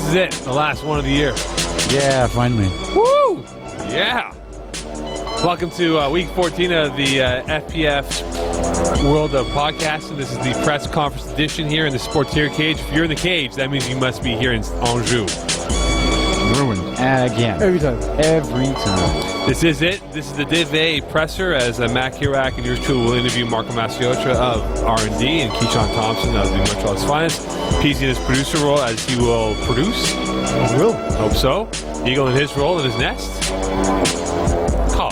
is it, the last one of the year. Yeah, finally. Woo! Yeah. Welcome to week 14 of the FPF World of Podcasting. This is the press conference edition here in the Sportier Cage. If you're in the cage, that means you must be here in Anjou. Ruined. Again. Every time. Every time. This is it. This is the Div A presser as Matt Kirak and yours truly will interview Marco Masiotra of R&D and Keyshawn Thompson of the Montreal's Finest. PZ in his producer role as he will produce. He will. Hope so. Eagle in his role in his nest. Call.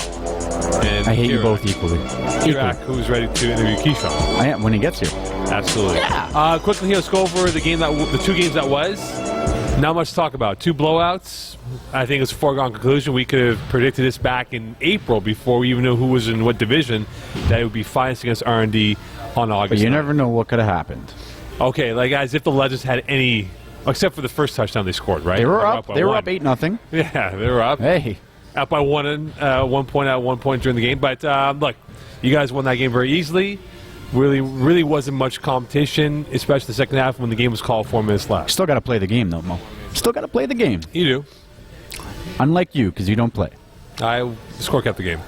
And I hate you both equally. Kirak, who's ready to interview Keyshawn. I am when he gets here. Absolutely. Yeah. Quickly, let's go over the game the two games that was. Not much to talk about. Two blowouts. I think it's a foregone conclusion. We could have predicted this back in April before we even knew who was in what division, that it would be Finest against R&D on August. But you 9th. never know what could have happened. Okay, like as if the Legends had any, except for the first touchdown they scored, right? They were up. by They were one. up 8-0. Yeah, they were up. Hey. Up by 1 point at one point during the game. But look, you guys won that game very easily. Really wasn't much competition, especially the second half when the game was called 4 minutes left. Still got to play the game, though, Mo. Still got to play the game. You do. Unlike you, because you don't play. The score kept the game.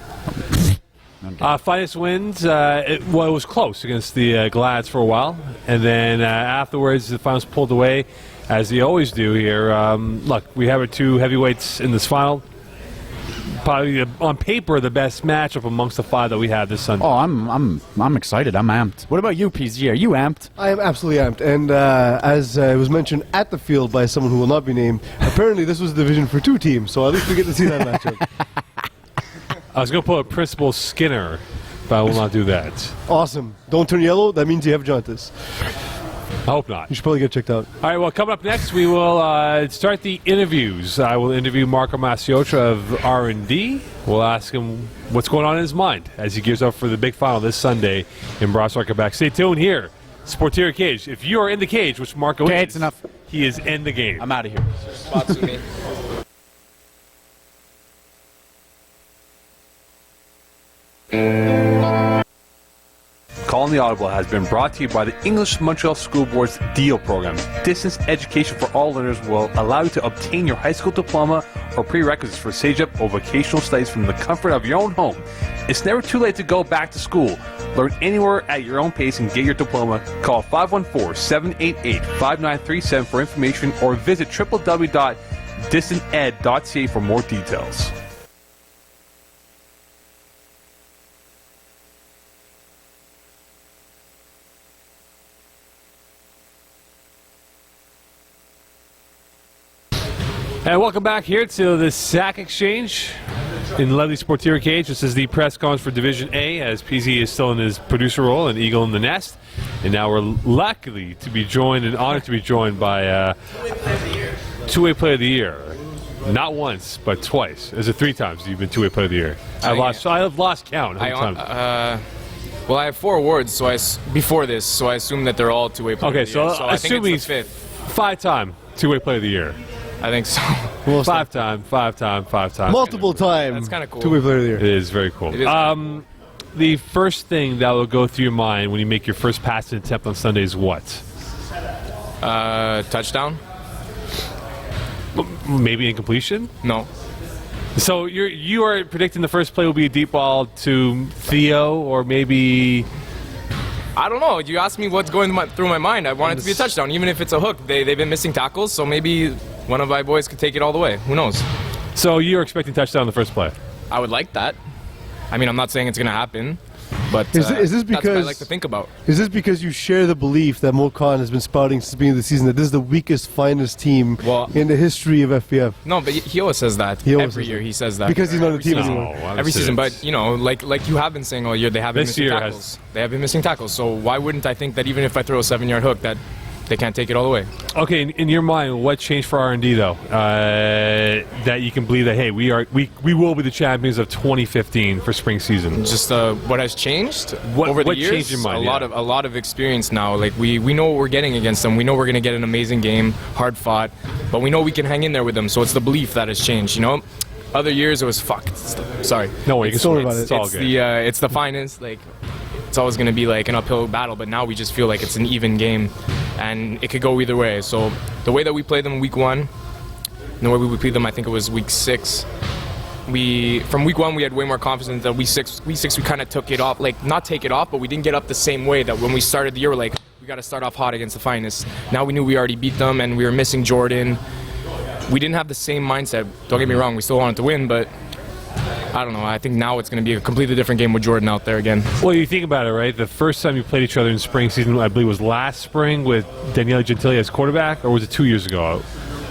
Okay. Finest wins. It was close against the Glads for a while. And then afterwards, the Finals pulled away, as they always do here. Look, we have our two heavyweights in this final. Probably on paper the best matchup amongst the five that we have this Sunday. Oh, I'm excited. I'm amped. What about you, PZ? Are you amped? I am absolutely amped. And as it was mentioned at the field by someone who will not be named, apparently this was a division for two teams, so at least we get to see that matchup. I was going to put Principal Skinner, but I will not do that. Awesome. Don't turn yellow. That means you have jaundice. I hope not. You should probably get checked out. All right, well, coming up next, we will start the interviews. I will interview Marco Masiotra of R&D. We'll ask him what's going on in his mind as he gears up for the big final this Sunday in Brossard, Quebec. Stay tuned here. Sportier Cage. If you are in the cage, which Marco Okay, is, it's enough. He is in the game. I'm out of here. Spots with me. Calling the Audible has been brought to you by the English Montreal School Board's DEAL program. Distance education for all learners will allow you to obtain your high school diploma or prerequisites for SAGEP or vocational studies from the comfort of your own home. It's never too late to go back to school. Learn anywhere at your own pace and get your diploma. Call 514-788-5937 for information or visit www.distanted.ca for more details. And welcome back here to the Sack Exchange in lovely Sportier Cage. This is the press conference for Division A as PZ is still in his producer role and Eagle in the nest. And now we're lucky to be joined and honored to be joined by two-way player of the year. Not once, but twice. Is it 3 times you've been two-way player of the year? I've lost count. How many times? Well, I have 4 awards before this, so I assume that they're all two-way player Okay, of the year. so I think assuming it's the 5th. 5-time two-way player of the year. I think so. Well, 5-time. multiple time. That's kinda cool. Two-way player of the year. It is very cool. It is The first thing that will go through your mind when you make your first passing attempt on Sunday is what? Touchdown? Maybe incompletion? No. So you are predicting the first play will be a deep ball to Theo, or maybe... I don't know. You asked me what's going through my mind. I want it to be a touchdown, even if it's a hook. They've been missing tackles, so maybe one of my boys could take it all the way. Who knows? So you're expecting touchdown on the first play? I would like that. I mean, I'm not saying it's going to happen, but Is this that's what I because- like to think about. Is this because you share the belief that Mo Khan has been spouting since the beginning of the season that this is the weakest, finest team Well- in the history of FPF? No, but he always says that. He always Every says year that. he says that. Because he's not on the team season. anymore. Every season, but you know, like you have been saying all year, they have been This missing year tackles. They have been missing tackles. So why wouldn't I think that even if I throw a 7-yard hook, that they can't take it all the way? Okay, in your mind, what changed for R&D though? That you can believe that hey, we will be the champions of 2015 for spring season. Just what has changed What- over the what years? changed your mind, A lot of experience now. Like we know what we're getting against them. We know we're gonna get an amazing game, hard fought, but we know we can hang in there with them. So it's the belief that has changed. You know, other years it was sorry. No way, you can Don't worry swear. about it. It's all It's good. it's the finest. Like it's always gonna be like an uphill battle. But now we just feel like it's an even game. and it could go either way. So the way that we played them in week 1, and the way we played them, I think it was week 6. From week 1 we had way more confidence. That week 6 we kind of took it off, like not take it off, but we didn't get up the same way that when we started the year. We're like, we got to start off hot against the Finest. Now we knew we already beat them, and we were missing Jordan. We didn't have the same mindset. Don't get me wrong, we still wanted to win, but I don't know. I think now it's going to be a completely different game with Jordan out there again. Well, you think about it, right? The first time you played each other in spring season, I believe, was last spring with Daniele Gentili as quarterback, or was it 2 years ago?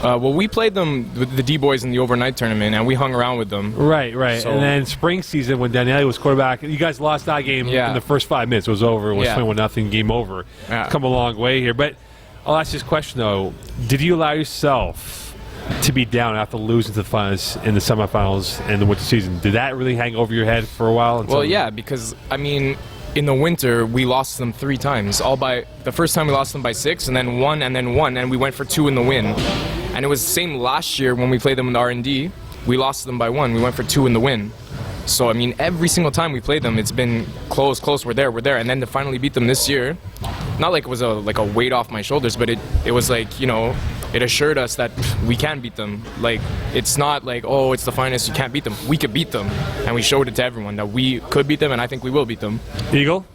Well, we played them with the D-Boys in the overnight tournament, and we hung around with them. Right. So- And then spring season, when Daniele was quarterback, you guys lost that game in the first 5 minutes. It was over. It was 21-0, game over. Yeah. Come a long way here. But I'll ask you this question, though. Did you allow yourself to be down after losing to the finals in the semifinals and the winter season? Did that really hang over your head for a while? Well, yeah, because, I mean, in the winter, we lost them 3 times. The first time we lost them by 6, and then 1, and we went for 2 in the win. And it was the same last year when we played them in the R&D. We lost them by 1. We went for 2 in the win. So, I mean, every single time we played them, it's been close, we're there. And then to finally beat them this year, not like it was a weight off my shoulders, but it was like, you know, it assured us that we can beat them. Like, it's not like, oh, it's the Finest, you can't beat them. We could beat them. And we showed it to everyone that we could beat them, and I think we will beat them. Eagle?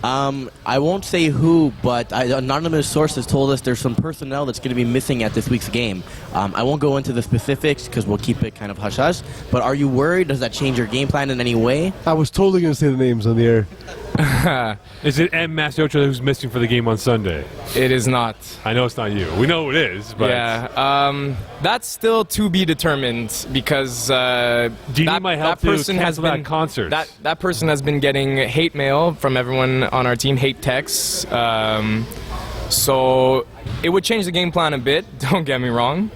I won't say who, but anonymous sources told us there's some personnel that's going to be missing at this week's game. I won't go into the specifics because we'll keep it kind of hush-hush, but are you worried? Does that change your game plan in any way? I was totally going to say the names on the air. Is it M. Masiocha who's missing for the game on Sunday? It is not. I know it's not you. We know who it is, but Yeah, that's still to be determined because do you need my help that person to has cancel that been concert? that person has been getting hate mail from everyone on our team, hate texts. So it would change the game plan a bit. Don't get me wrong,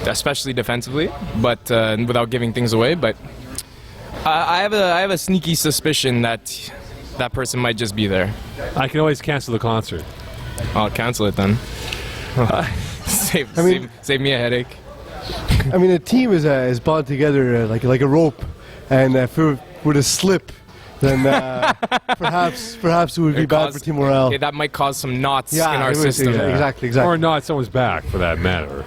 especially defensively, but without giving things away. But I have a sneaky suspicion that that person might just be there. I can always cancel the concert. I'll cancel it then. Save me a headache. I mean, a team is bound together like a rope, and if it were to slip, then perhaps it would be bad for team morale. Yeah, that might cause some knots in it our would, system. Exactly. Or not someone's back, for that matter.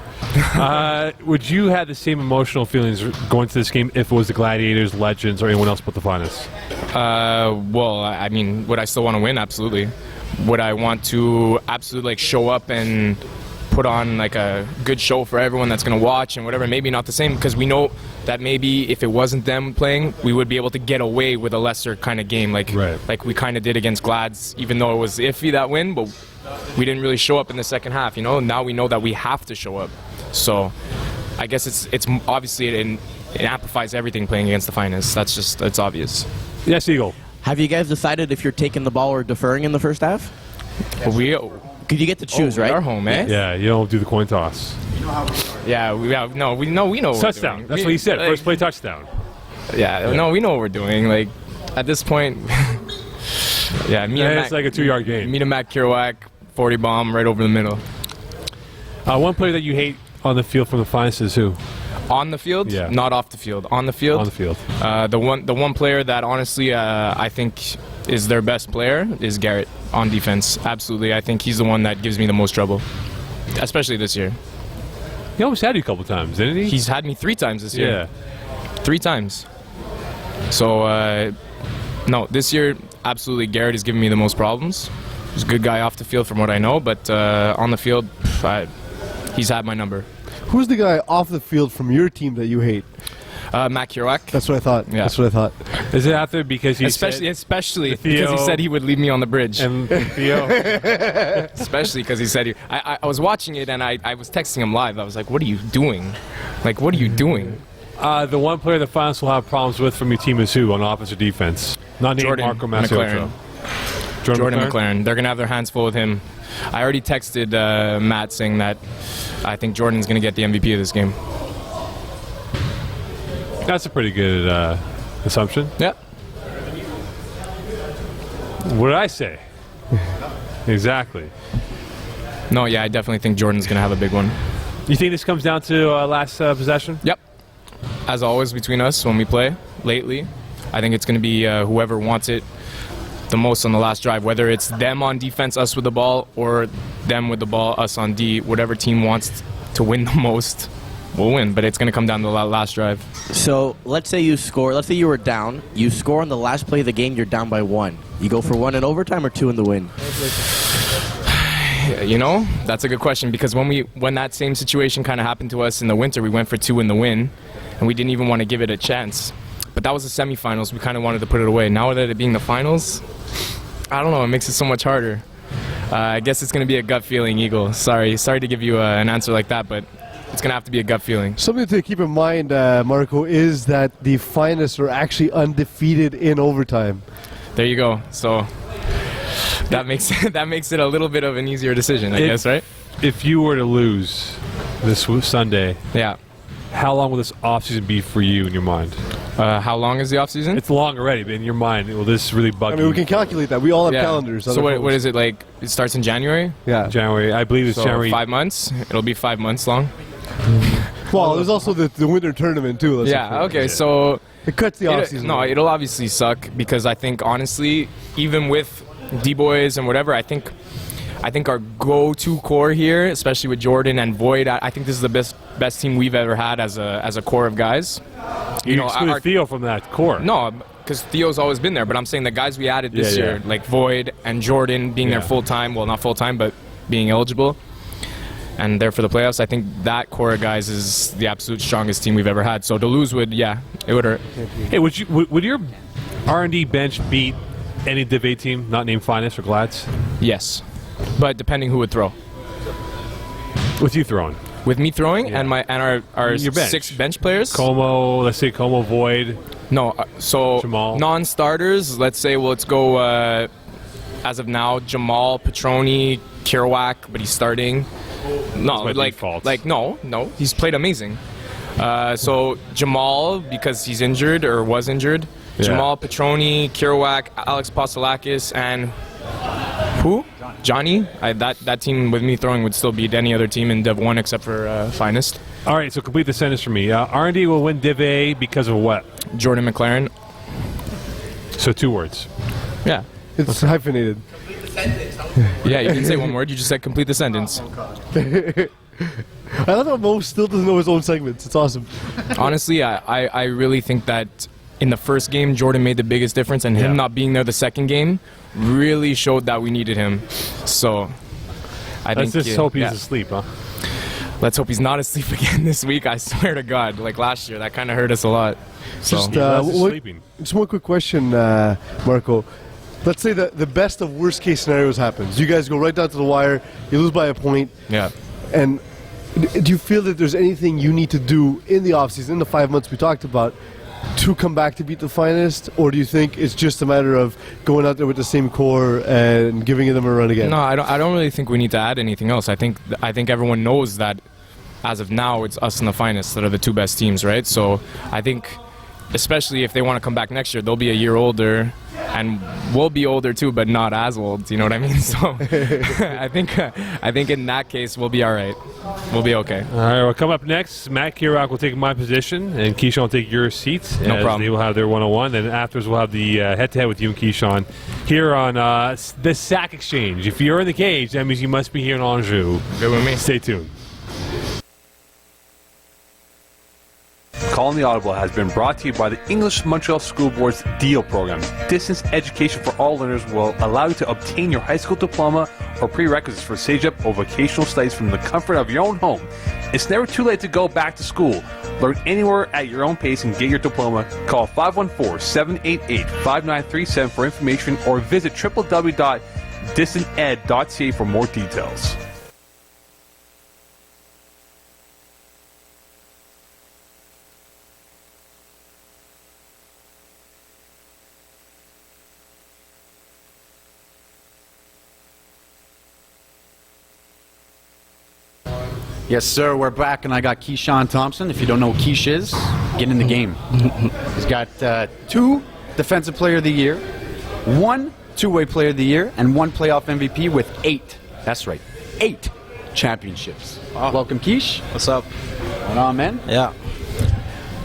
Would you have the same emotional feelings going to this game if it was the Gladiators, Legends, or anyone else but the Finest? Well, I mean, would I still want to win? Absolutely. Would I want to absolutely show up and put on a good show for everyone that's going to watch and whatever? Maybe not the same, because we know that maybe if it wasn't them playing, we would be able to get away with a lesser kind of game, like we kind of did against Glads, even though it was iffy that win, but we didn't really show up in the second half. You know, now we know that we have to show up. So I guess it's obviously it amplifies everything playing against the Finest. It's obvious. Yes, Eagle. Have you guys decided if you're taking the ball or deferring in the first half? Well, Because you get to choose, right? We are home, eh? Yeah, you don't do the coin toss. Yeah, we know what we're Touchdown. doing. That's what he said. First play touchdown. Yeah, no, we know what we're doing. Like, at this point, yeah, It's like a 2-yard game. Me to Matt Kerouac, 40 bomb right over the middle. One player that you hate on the field from the Finest is who? On the field? Yeah. Not off the field. On the field? On the field. The one player that honestly I think is their best player is Garrett on defense. Absolutely. I think he's the one that gives me the most trouble, especially this year. He almost had you a couple times, didn't he? He's had me 3 times this year. Yeah. 3 times. So, no, this year, absolutely, Garrett is giving me the most problems. He's a good guy off the field from what I know, but on the field, he's had my number. Who's the guy off the field from your team that you hate? Matt Kerouac. That's what I thought. Yeah. That's what I thought. Is it out there because he Especially because Theo he said he would leave me on the bridge. and Theo? Especially because he said I was watching it and I was texting him live. I was like, what are you doing? Like, what are you doing? The one player the Finest will have problems with from your team is who on offense or defense? Not named Jordan Marco Masiocha. McLaren. Jordan McLaren. They're going to have their hands full with him. I already texted Matt saying that I think Jordan's going to get the MVP of this game. That's a pretty good assumption. Yeah. What did I say? Exactly. No, yeah, I definitely think Jordan's going to have a big one. You think this comes down to last possession? Yep. As always between us when we play lately, I think it's going to be whoever wants it the most on the last drive, whether it's them on defense, us with the ball, or them with the ball, us on D. Whatever team wants to win the most will win, but it's going to come down to the last drive. So let's say you score. Let's say you were down. You score on the last play of the game. You're down by 1. You go for 1 in overtime or 2 in the win. You know, that's a good question, because when that same situation kind of happened to us in the winter, we went for 2 in the win, and we didn't even want to give it a chance. But that was the semifinals. We kind of wanted to put it away. Now that it being the finals, I don't know. It makes it so much harder. I guess it's going to be a gut feeling, Eagle. Sorry to give you an answer like that, but it's going to have to be a gut feeling. Something to keep in mind, Marco, is that the finalists are actually undefeated in overtime. There you go. So that makes it a little bit of an easier decision, I guess, right? If you were to lose this Sunday, Yeah. how long will this offseason be for you in your mind? How long is the off season? It's long already, but in your mind, will this really bug I mean, you? we can calculate that. We all have calendars. So what is it like? It starts in January. Yeah. January, I believe it's So January. 5 months. It'll be 5 months long. Well, there's also the winter tournament too. Let's Yeah. say. Okay. So It cuts the offseason. no, it'll obviously suck, because I think honestly, even with D-boys and whatever, I think our go-to core here, especially with Jordan and Void, I think this is the best team we've ever had as a core of guys. You excluded our- Theo from that core. No, because Theo's always been there, but I'm saying the guys we added this Yeah, year, like Void and Jordan being there Yeah. full time, well, not full time, but being eligible and there for the playoffs, I think that core of guys is the absolute strongest team we've ever had. So to lose it would hurt. Hey, would your R&D bench beat any Div A team not named Finest or Glads? Yes, but depending who would throw. With you throwing? With me throwing Yeah. and our Your bench. 6 bench players. Como, let's say Como, Void. No, so Jamal. non-starters. Let's say, let's go as of now, Jamal, Petroni, Kerouac, but he's starting. No, That's my default. no, he's played amazing. So Jamal, because he's injured or was injured. Yeah. Jamal, Petroni, Kerouac, Alex Postolakis, and who? Johnny. That team with me throwing would still beat any other team in Div 1 except for Finest. All right, so complete the sentence for me. R&D will win Div A because of what? Jordan McLaren. So 2 words. Yeah. It's hyphenated. Yeah, you didn't say one word. You just said complete the sentence. I love how Mo still doesn't know his own segments. It's awesome. Honestly, I really think that in the first game, Jordan made the biggest difference, and him Yeah. not being there the second game really showed that we needed him. So I Let's think just hope he's yeah. asleep, huh? Let's hope he's not asleep again this week. I swear to God, like last year, that kind of hurt us a lot. So Just, He was what- sleeping. Just one quick question, Marco. Let's say that the best of worst case scenarios happens. You guys go right down to the wire. You lose by a point. yeah. And do you feel that there's anything you need to do in the offseason, in the 5 months we talked about, to come back to beat the Finest? Or do you think it's just a matter of going out there with the same core and giving them a run again? No, I don't really think we need to add anything else. I think everyone knows that as of now, it's us and the Finest that are the 2 best teams, right? So I think, especially if they want to come back next year, they'll be a year older, and we'll be older too, but not as old. You know what I mean? So I think in that case, we'll be all right. We'll be okay. All right, well, come up next, Matt Kerouac will take my position, and Keyshawn will take your seat. No as problem. They will have their 101, and afterwards we'll have the head-to-head with you and Keyshawn here on the Sack Exchange. If you're in the cage, that means you must be here in Anjou. Good with me. Stay tuned. Calling the Audible has been brought to you by the English Montreal School Board's DEAL program. Distance education for all learners will allow you to obtain your high school diploma or prerequisites for CEGEP or vocational studies from the comfort of your own home. It's never too late to go back to school. Learn anywhere at your own pace and get your diploma. Call 514-788-5937 for information or visit www.distanted.ca for more details. Yes, sir. We're back, and I got Keyshawn Thompson. If you don't know who Keish is, get in the game. He's got 2 Defensive Player of the Year, 1 two-way Player of the Year, and 1 playoff MVP with 8. That's right, 8 championships. Welcome, Keish. What's up? What's on, man? Yeah.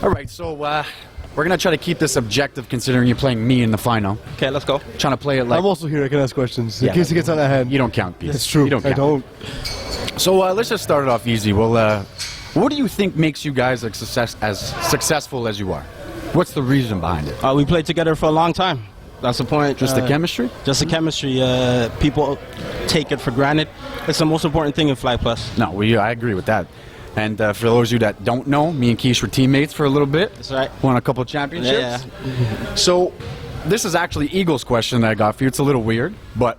All right, so We're gonna try to keep this objective, considering you're playing me in the final. Okay, let's go. Trying to play it like I'm also here. I can ask questions in Yeah. case he gets out of hand. you don't count, Pete. It's true. You don't I count. don't. So let's just start it off easy. Well, what do you think makes you guys as successful as you are? What's the reason behind it? We played together for a long time. That's the point. Just the chemistry? Just the chemistry. People take it for granted. It's the most important thing in Fly Plus. No, I agree with that. And for those of you that don't know, me and Keish were teammates for a little bit. That's right. Won a couple championships. Yeah. So this is actually Eagles' question that I got for you. It's a little weird, but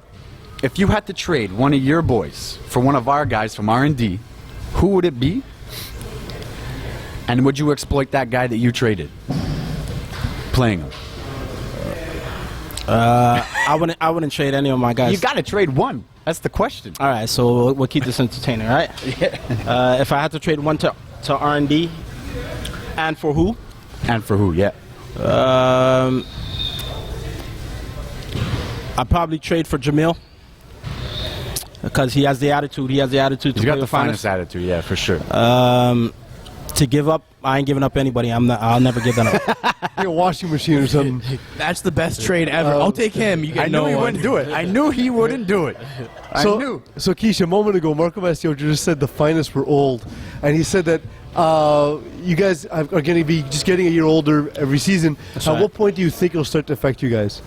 if you had to trade one of your boys for one of our guys from R&D, who would it be? And would you exploit that guy that you traded? Playing him. I wouldn't trade any of my guys. You got to trade one. That's the question. All right, so we'll keep this entertaining, all right? If I had to trade one to R&D, and for who? And for who? Yeah. I'd probably trade for Jamil because he has the attitude. He has the attitude to He's got play the with finest. finest attitude. Yeah, for sure. To give up, I ain't giving up anybody. I'll never give that up. Like a washing machine or something. That's the best trade ever. I'll take him. You get I knew he wouldn't do it. I knew he wouldn't do it. So, I knew. so Keisha, a moment ago, Marco Mastio just said the finest were old, and he said that you guys are going to be just getting a year older every season. At right. what point do you think it'll start to affect you guys?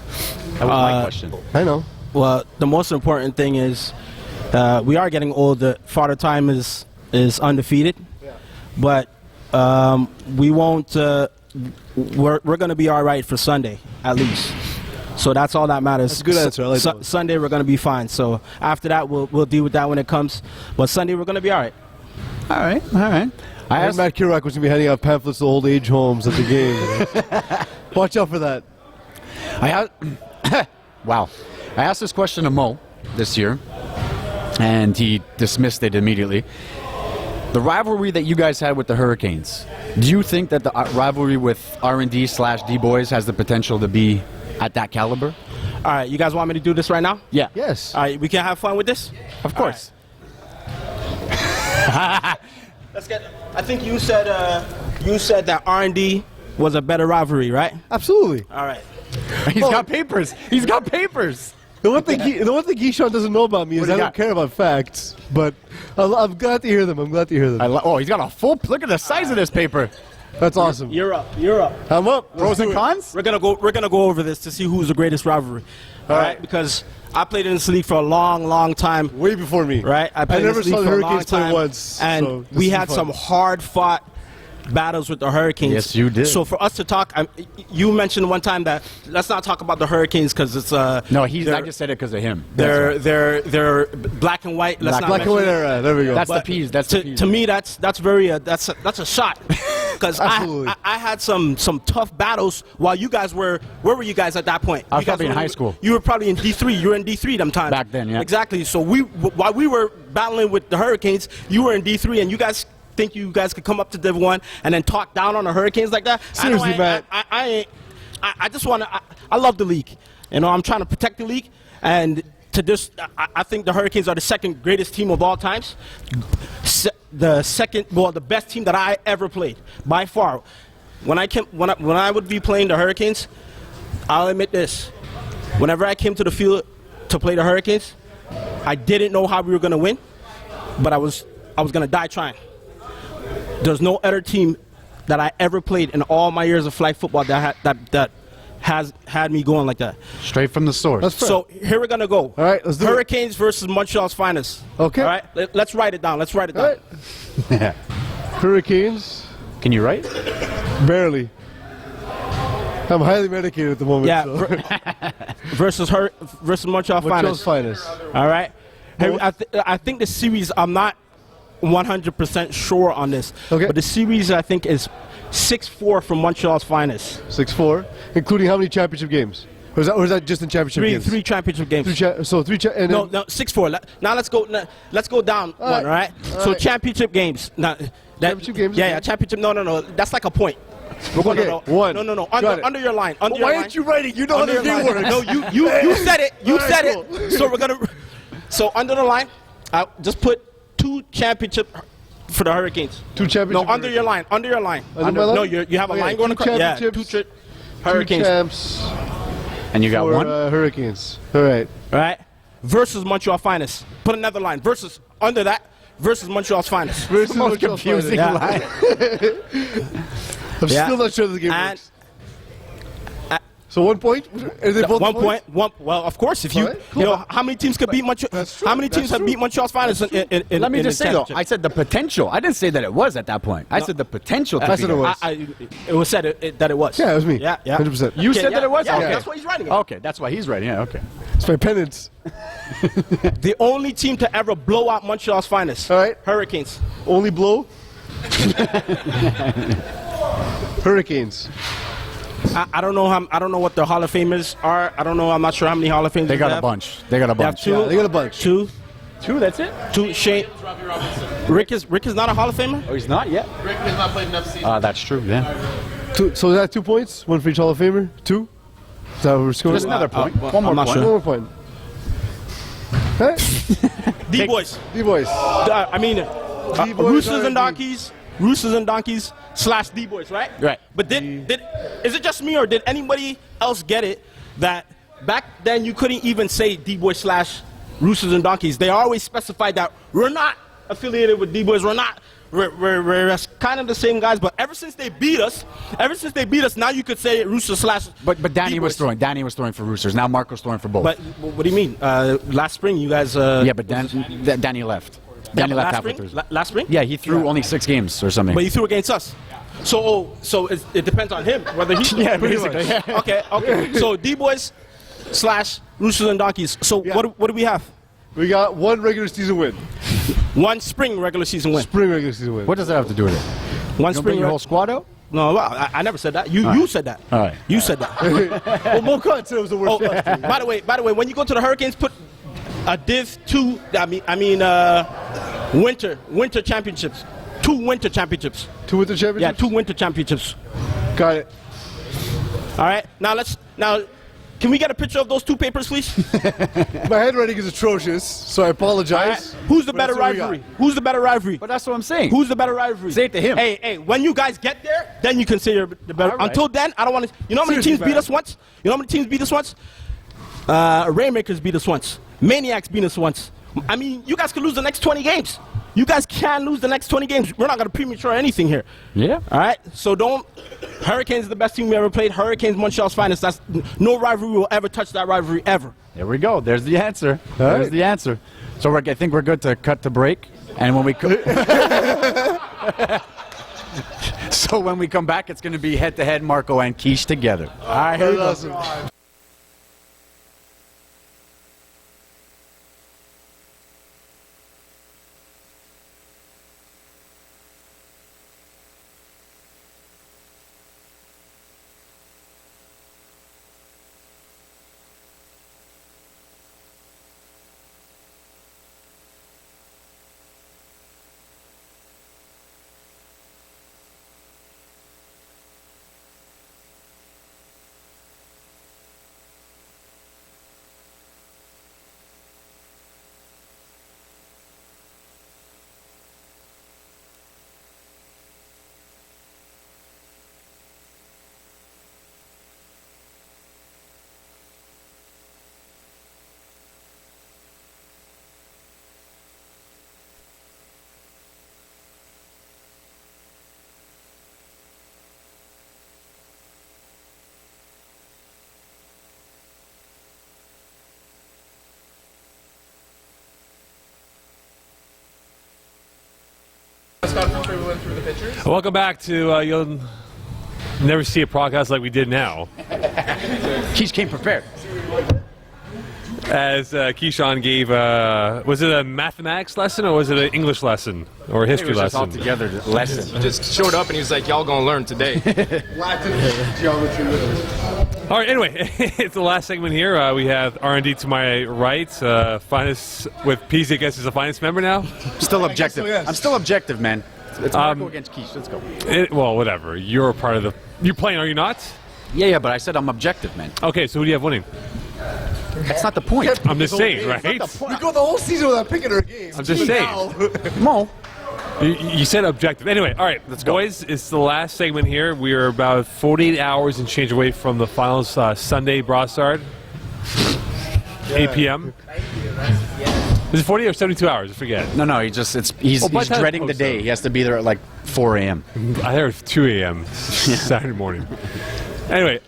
That was my question. I know. Well, the most important thing is we are getting older. Father Time is undefeated, but we won't. We're going to be all right for Sunday at least. So that's all that matters. That's a good answer. I like that one. Sunday we're going to be fine. So after that we'll deal with that when it comes. But Sunday we're going to be all right. All right. All right. I heard Matt Kirak was going to be handing out pamphlets to old age homes at the game. Watch out for that. Wow. I asked this question to Mo this year, and he dismissed it immediately. The rivalry that you guys had with the Hurricanes, do you think that the rivalry with R&D/D Boys has the potential to be at that caliber? All right, you guys want me to do this right now? Yeah. Yes. All right, we can have fun with this? Of course. Let's get. I think you said that R&D was a better rivalry, right? Absolutely. All right. He's got papers. He's got papers. The one thing Keyshawn doesn't know about me is What do I you don't got? care about facts, but I'm glad to hear them. I'm glad to hear them. He's got a full. Look at the size of this paper. That's awesome. You're up. You're up. I'm up. Pros and cons. We're gonna go over this to see who's the greatest rivalry. All right. Because I played in this league for a long time. Way before me. Right. I played never in this saw league the for a long Hurricanes play time, once, and so this we is had fun. some hard-fought battles with the Hurricanes. Yes, you did. So for us to talk, you mentioned one time that let's not talk about the Hurricanes because it's No, I they're- just said it because of him. they're black and white. Let's not Black and mention white it. era. There we go. That's the But peas. That's the to, peas. to me, that's a shot. Because Absolutely. I had some tough battles while you guys were. Where were you guys at that point? I was You guys probably in were- high school. You were probably in D3. You were in D3 them times. Back then, yeah. Exactly. So while we were battling with the Hurricanes, you were in D3, and you guys think you guys could come up to Div 1 and then talk down on the Hurricanes like that? Seriously, Matt. I just want to. I love the league. You know, I'm trying to protect the league, and to this, I think the Hurricanes are the second greatest team of all times. The best team that I ever played by far. When I would be playing the Hurricanes, I'll admit this: whenever I came to the field to play the Hurricanes, I didn't know how we were going to win, but I was going to die trying. There's no other team that I ever played in all my years of flag football that has had me going like that. Straight from the source. That's fair. So here we're gonna go. All right, let's do it. Hurricanes versus Montreal's finest. Okay. All right, let's write it down. Let's write it All down. right. Hurricanes, Can you write? barely. I'm highly medicated at the moment. Yeah. So. versus Montreal Montreal's finest. finest. All right. Hey, Both? I think the series. I'm not 100% sure on this. Okay. But the series I think is 6-4 from Montreal's finest. 6-4, including how many championship games? Or is that just in championship games? Three championship games. And No, then, 6-4. Now let's go. Let's go down one. All right. So right. championship games. Now, Championship games, Yeah, okay. yeah. Championship. No. That's like a point. We're going Okay, one. No. Got it. Under your line. Under your why line. aren't you writing? You know how Under the your game line. works. No, you said it. You All right, said cool. it. So we're gonna. So under the line, just put 2 championship for the Hurricanes. 2 championships. No, under your line. Under your line. Under my line? No, you have a Okay, line going 2 across. Yeah, championships, 2 2 Hurricanes. champs And you got for one? Hurricanes. All right. All right. Versus Montreal Finest. Put another line. Versus under that. Versus Montreal's Finest. Versus Most Montreal's confusing finest. line. I'm Yeah. still not sure the game And works. So 1 point? Are they both 1 points? point. Well, of course, if you All right, cool. you know how many teams could beat Montreal? That's true, How many teams that's have beat true. Montreal's Finest in Let me in just the say, though, championship? I said the potential. I didn't say that it was at that point. I said the potential to I be said it there. was. It was said that it was. Yeah, it was me. Yeah, yeah. 100%. You Okay, said that yeah, it was? yeah, Okay. that's why he's writing it. Okay, that's why he's ready. Yeah, okay. It's my penance. The only team to ever blow out Montreal's Finest. All right. Hurricanes. Only blow? Hurricanes. I don't know how. I don't know what the Hall of Famers are. I don't know. I'm not sure how many Hall of Famers They got a have. bunch. They got a They have bunch. two. Yeah, they got a bunch. Two. Two, that's it? Two. Shane. Rick is not a Hall of Famer. Oh, he's not yet? Rick has not played enough seasons. That's true, yeah. So is that 2 points? One for each Hall of Famer? 2? Is that what we're scoring? Just another point. One more I'm not point. One more point. Hey, D-boys. D-boys. I mean, D-boys Roosters R&D. and Donkeys. Roosters and Donkeys / D-boys, right? Right. But is it just me or did anybody else get it that back then you couldn't even say D-boys / Roosters and Donkeys? They always specified that we're not affiliated with D-boys. We're not. We're kind of the same guys. But ever since they beat us, now you could say Roosters / But Danny D-boys. was throwing. Danny was throwing for Roosters. Now Marco's throwing for both. But what do you mean? Last spring you guys. yeah, but Danny left. Danny left last halfway spring. through. Last spring. Yeah, he threw only 6 games or something. But he threw against us. So it depends on him whether he. Yeah, basically, yeah. Okay. So D-boys / Roosters and Donkeys. So Yeah. what do we have? We got 1 regular season win. 1 spring regular season win. Spring regular season win. What does that have to do with it? 1 You don't spring. bring your whole squad out? No, well, I never said that. You said that. All right. You said that. Well, Mokan said it was the worst. Oh, by the way, when you go to the Hurricanes, put a Div 2. Winter championships. 2 winter championships. 2 with the Yeah, championship? 2 winter championships. Got it. All right. Now, can we get a picture of those 2 papers, please? My handwriting is atrocious, so I apologize. Who's the But better that's what we rivalry? got. Who's the better rivalry? But that's what I'm saying. Who's the better rivalry? Say it to him. Hey, when you guys get there, then you can say you're the better. All right. Until then, I don't want to. You know how many Seriously, teams beat man. us once? You know how many teams beat us once? Rainmakers beat us once. Maniacs beat us once. I mean, you guys could lose the next 20 games. You guys can lose the next 20 games. We're not going to premature anything here. Yeah. All right? So don't. Hurricanes are the best team we ever played. Hurricanes, Montreal's finest. That's no rivalry will ever touch that rivalry ever. There we go. There's the answer. There's right. the answer. So I think we're good to cut the break. And when we so when we come back, it's going to be head-to-head Marco and Quiche together. All right, here we go. Awesome. Welcome back to you'll never see a podcast like we did now, Quiche came prepared. as Keyshawn gave. Was it a mathematics lesson or was it an English lesson or a history lesson? all together lesson. Just showed up and he was like, "Y'all gonna learn today." Latin geometry riddles. All right. Anyway, it's the last segment here. We have R&D to my right. Finest with PZ. I guess is a finest member now. Still objective. so, yes. I'm still objective, man. It's Marco against Quiche. Let's go. Well, whatever. You're a part of the. You're playing, are you not? Yeah, but I said I'm objective, man. Okay. So who do you have winning? That's not the point. I'm just saying, right? We go the whole season without picking our games. I'm just saying. Mo, You said objective. Anyway, all right, Let's go. boys. It's the last segment here. We are about 48 hours and change away from the finals. Sunday, Brossard, 8 p.m. Is it 40 or 72 hours? I forget. No, he's Oh, by the time dreading the post, day. though. He has to be there at like 4 a.m. I heard 2 a.m. Saturday morning. Anyway,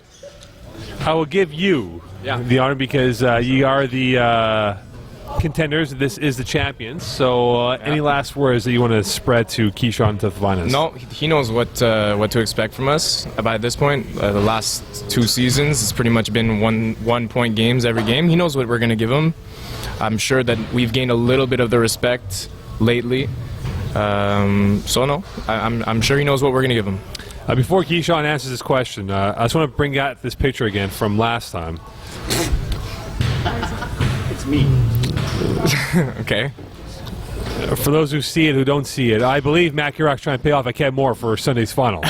I will give you the honor because you are the contenders. This is the champions. So, any last words that you want to spread to Keyshawn to the finals? No, he knows what to expect from us. By this point, the last 2 seasons, it's pretty much been one point games every game. He knows what we're going to give him. I'm sure that we've gained a little bit of the respect lately. So no, I'm sure he knows what we're going to give him. Before Keyshawn answers this question, I just want to bring out this picture again from last time. It's me. Okay. For those who see it, who don't see it, I believe Matt Kurak's trying to pay off a Kev Moore for Sunday's final.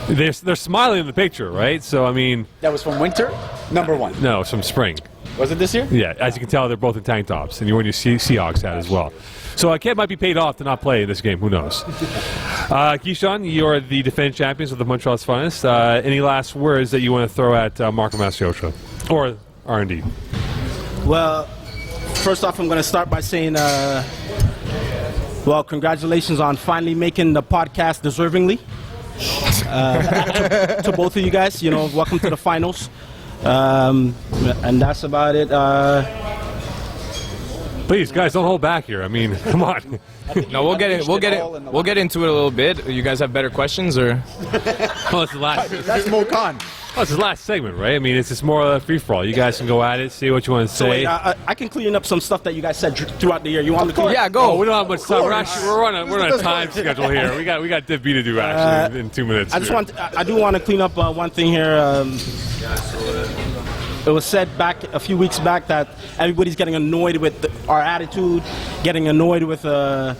They're smiling in the picture, right? So, I mean, That was from winter, number 1. no, it's from spring. Was it this year? Yeah, as you can tell, they're both in tank tops, and you're wearing your Seahawks hat as well. So Kev might be paid off to not play in this game. Who knows? Keyshawn, you're the defending champions of the Montreal's Finest. Any last words that you want to throw at Marco Mastriosha or R&D? Well, first off, I'm going to start by saying, well, congratulations on finally making the podcast deservingly. To both of you guys, welcome to the finals. And that's about it. Please, guys, don't hold back here. I mean, come on. No, we'll get into it a little bit. You guys have better questions, or? Well, it's the last. That's Mo Khan. Well, it's his last segment, right? I mean, it's just more of a free-for-all. You guys can go at it, see what you want to So say. wait, I can clean up some stuff that you guys said throughout the year. You want me to clean? Yeah, Oh, go. we don't have much time. We're on a time schedule here. We got Div B to do actually in 2 minutes. I do want to clean up one thing here. It was said back a few weeks back that everybody's getting annoyed with our attitude, getting annoyed with the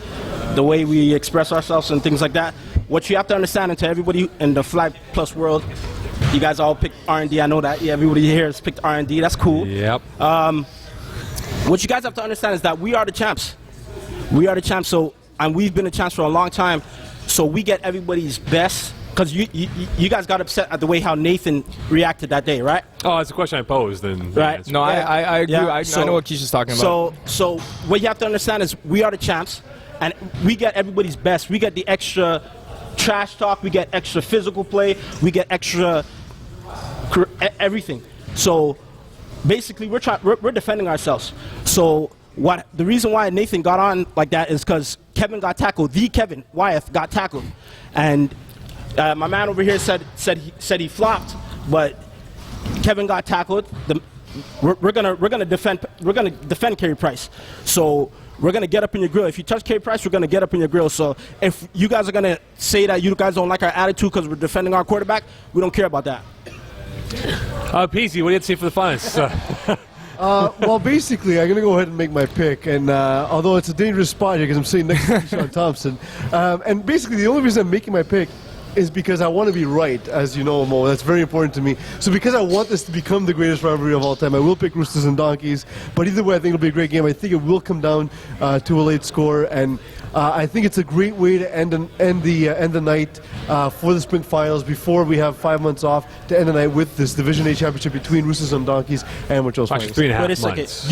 way we express ourselves and things like that. What you have to understand, and to everybody in the Flag Plus world, you guys all picked R&D. I know that. Yeah, everybody here has picked R&D. That's cool. Yep. What you guys have to understand is that we are the champs. We are the champs. So, and we've been the champs for a long time. So we get everybody's best. Because you guys got upset at the way how Nathan reacted that day, right? Oh, that's a question I posed. And Right. No, I agree. Yeah, I know what Keisha's talking about. So what you have to understand is we are the champs, and we get everybody's best. We get the extra trash talk. We get extra physical play. We get extra everything. So basically, we're defending ourselves. So the reason why Nathan got on like that is because Kevin got tackled. The Kevin Wyeth got tackled, and my man over here said he flopped, but Kevin got tackled. We're gonna defend Carey Price. So we're gonna get up in your grill. If you touch Carey Price, we're gonna get up in your grill. So if you guys are gonna say that you guys don't like our attitude because we're defending our quarterback, we don't care about that. Peasy, what do you have to say for the finals? Well, basically, I'm going to go ahead and make my pick. And although it's a dangerous spot here because I'm sitting next to Keyshawn Thompson. And basically, the only reason I'm making my pick is because I want to be right, as you know, Mo. That's very important to me. So because I want this to become the greatest rivalry of all time, I will pick Roosters and Donkeys. But either way, I think it'll be a great game. I think it will come down to a late score. And I think it's a great way to end the night for the Sprint Finals before we have 5 months off to end the night with this Division A championship between Roosters and Donkeys and Montreal's Actually, Finals. 3.5 Wait a months. second.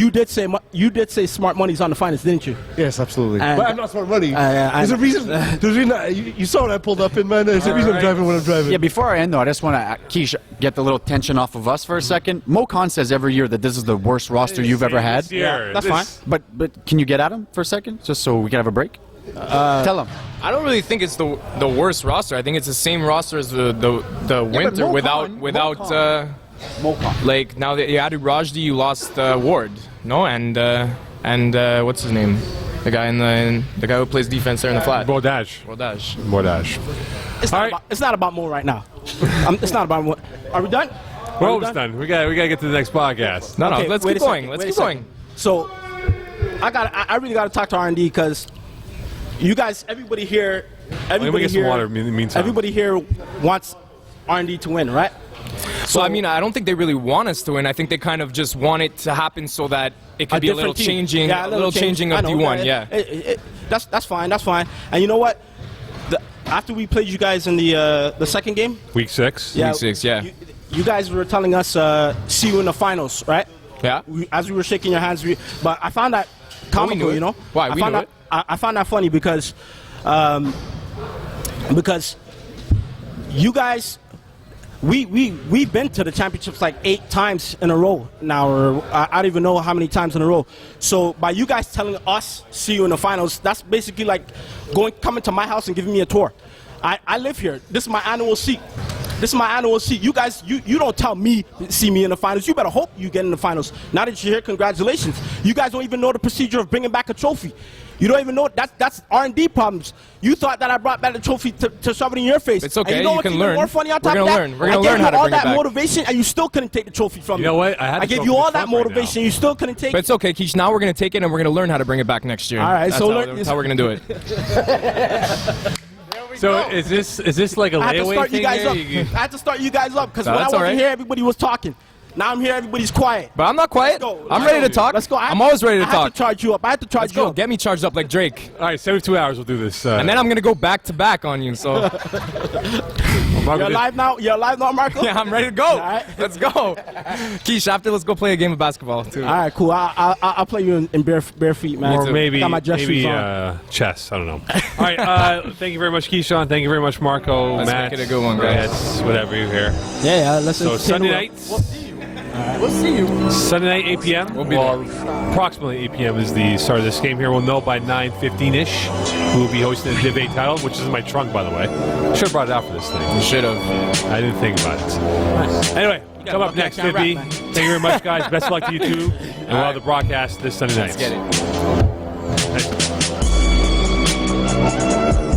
You did say smart money's on the finals, didn't you? Yes, absolutely. And- But I'm not smart money. I- There's a reason. There's a reason. You saw what I pulled up in, man. There's a reason I'm driving what I'm driving. Yeah, before I end though, I just want to Keish get the little tension off of us for a second. Mo Khan says every year that this is the worst roster you've ever had. This year, that's this- fine. But can you get at him for a second, just so we can have a break? Tell him. I don't really think it's the worst roster. I think it's the same roster as the winter Mo without Khan- without Mo Khan. Mo Khan. like now that you added Rajdi, you lost Ward, no, and what's his name, the guy who plays defense there in the flat. Bodage. Rodaj. Bodage. It's All not, right. it's not about Mo right now. It's not about Mo. Are we done? We're Are we almost done. We got to get to the next podcast. No, Okay, let's wait keep a going. second, Let's wait a keep second. going. So I really got to talk to R&D because you guys, everybody here, Everybody get some water in the meantime. everybody here wants R&D to win, right? So I mean, I don't think they really want us to win. I think they kind of just want it to happen so that it could be a little different team. changing, Yeah, a little change. changing of I know, D1. Yeah. That's fine. That's fine. And you know what? After we played you guys in the second game, Week 6. Week 6, yeah. you guys were telling us see you in the finals, right? Yeah. As we were shaking your hands, but I found that we comical, knew it. you know. Why? I We found knew that, I found that funny because you guys, we've been to the championships like 8 times in a row now, or I don't even know how many times in a row. So by you guys telling us see you in the finals, that's basically like coming to my house and giving me a tour. I live here. This is my annual seat. This is my annual seat. You guys, you don't tell me see me in the finals. You better hope you get in the finals. Now that you're here, congratulations. You guys don't even know the procedure of bringing back a trophy. You don't even know that's R&D problems. You thought that I brought back the trophy to shove it in your face. It's okay, And you know you what's can even learn. more funny on We're top gonna of that? learn. We're gonna I gave learn you how to all bring it that back. motivation, and you still couldn't take the trophy from me. You know what? I had the gave trophy you in all the that front right motivation. now. You still couldn't take But it. it's okay, Keish. Now we're going to take it and we're going to learn how to bring it back next year. All right, That's so that's how we're going to do it. So is this like a I had to layaway start you thing guys here? up. I had to start you guys up because No, when I that's all wasn't right. here, everybody was talking. Now I'm here, everybody's quiet. But I'm not quiet. Let's go. I'm Let's ready to go. talk. Let's go. I'm always ready to I had talk. to charge you up. I had to charge Let's you go. up. Get me charged up like Drake. All right, 72 hours. We'll do this. And then I'm going to go back to back on you. So, You're live now. You're live now, Marco. yeah, I'm ready to go. All right. Let's go. Keish, after, let's go play a game of basketball, too. All right, cool. I'll play you in bare feet, man. Or maybe Got my dress shoes on. chess. I don't know. All right. Thank you very much, Keyshawn. Thank you very much, Marco. Let's Matt. make it a good one, guys. Reds, whatever you hear. Yeah, let's So Sunday night. We'll see you. Sunday night, 8 p.m. We'll be Approximately 8 p.m. is the start of this game here. We'll know by 9:15-ish who will be hosting the Div 8 title, which is in my trunk, by the way. Should have brought it out for this thing. You should have. I didn't think about it. Anyway, come up next, can't Div B. rap, man. Thank you very much, guys. Best of luck to you too. And we'll have the broadcast this Sunday night. Let's get it. Thanks.